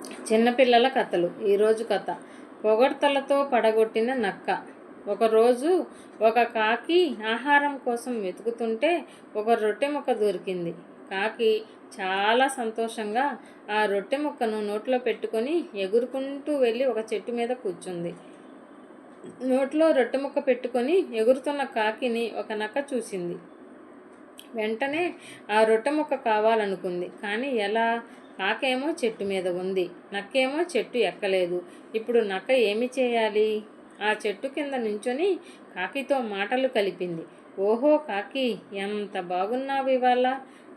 చిన్నపిల్లల కథలు. ఈరోజు కథ పొగడ్తలతో పడగొట్టిన నక్క. ఒకరోజు ఒక కాకి ఆహారం కోసం వెతుకుతుంటే ఒక రొట్టె ముక్క దొరికింది. కాకి చాలా సంతోషంగా ఆ రొట్టె ముక్కను నోట్లో పెట్టుకొని ఎగురుకుంటూ వెళ్ళి ఒక చెట్టు మీద కూర్చుంది. నోట్లో రొట్టె ముక్క పెట్టుకొని ఎగురుతున్న కాకిని ఒక నక్క చూసింది. వెంటనే ఆ రొట్టె ముక్క కావాలనుకుంది. కానీ ఎలా? కాకేమో చెట్టు మీద ఉంది, నక్కేమో చెట్టు ఎక్కలేదు. ఇప్పుడు నక్క ఏమి చేయాలి? ఆ చెట్టు కింద నించొని కాకితో మాటలు కలిపింది. ఓహో కాకి, ఎంత బాగున్నావు ఇవాళ,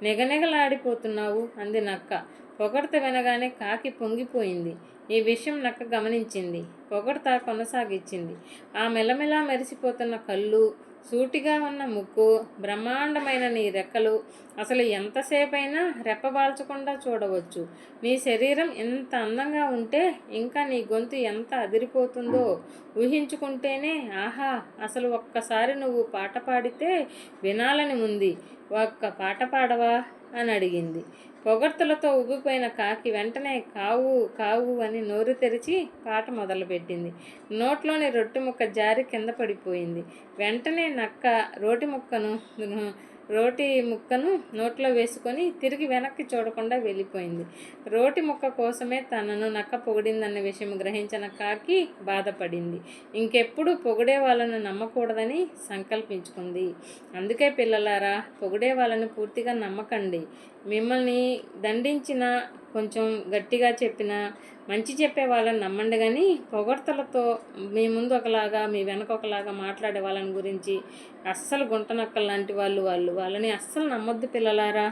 నిగనిగలాడిపోతున్నావు అంది నక్క. పొగడ్త వినగానే కాకి పొంగిపోయింది. ఈ విషయం నక్క గమనించింది. పొగడ్త కొనసాగించింది. ఆ మెలమెలా మెరిసిపోతున్న కళ్ళు, సూటిగా ఉన్న ముక్కు, బ్రహ్మాండమైన నీ రెక్కలు, అసలు ఎంతసేపైనా రెప్పబాల్చకుండా చూడవచ్చు. నీ శరీరం ఎంత అందంగా ఉంటే ఇంకా నీ గొంతు ఎంత అదిరిపోతుందో ఊహించుకుంటేనే ఆహా, అసలు ఒక్కసారి నువ్వు పాట పాడితే వినాలని ఉంది. ఒక్క పాట పాడవా అని అడిగింది. పొగడ్తలతో ఉబ్బిపోయిన కాకి వెంటనే కావు కావు అని నోరు తెరిచి పాట మొదలుపెట్టింది. నోట్లోని రొట్టె ముక్క జారి కింద పడిపోయింది. వెంటనే నక్క రోటి ముక్కను నోట్లో వేసుకొని తిరిగి వెనక్కి చూడకుండా వెళ్ళిపోయింది. రోటి ముక్క కోసమే తనను నక్క పొగిడిందన్న విషయం గ్రహించిన కాకి బాధపడింది. ఇంకెప్పుడు పొగిడే వాళ్ళను నమ్మకూడదని సంకల్పించుకుంది. అందుకే పిల్లలారా, పొగిడే వాళ్ళని పూర్తిగా నమ్మకండి. మిమ్మల్ని దండించినా, కొంచెం గట్టిగా చెప్పినా, మంచి చెప్పే వాళ్ళని నమ్మండి. కానీ పొగడ్తలతో మీ ముందు ఒకలాగా మీ వెనక ఒకలాగా మాట్లాడే వాళ్ళని గురించి అస్సలు గుంటనక్కలు లాంటి వాళ్ళని అస్సలు నమ్మొద్దు పిల్లలారా.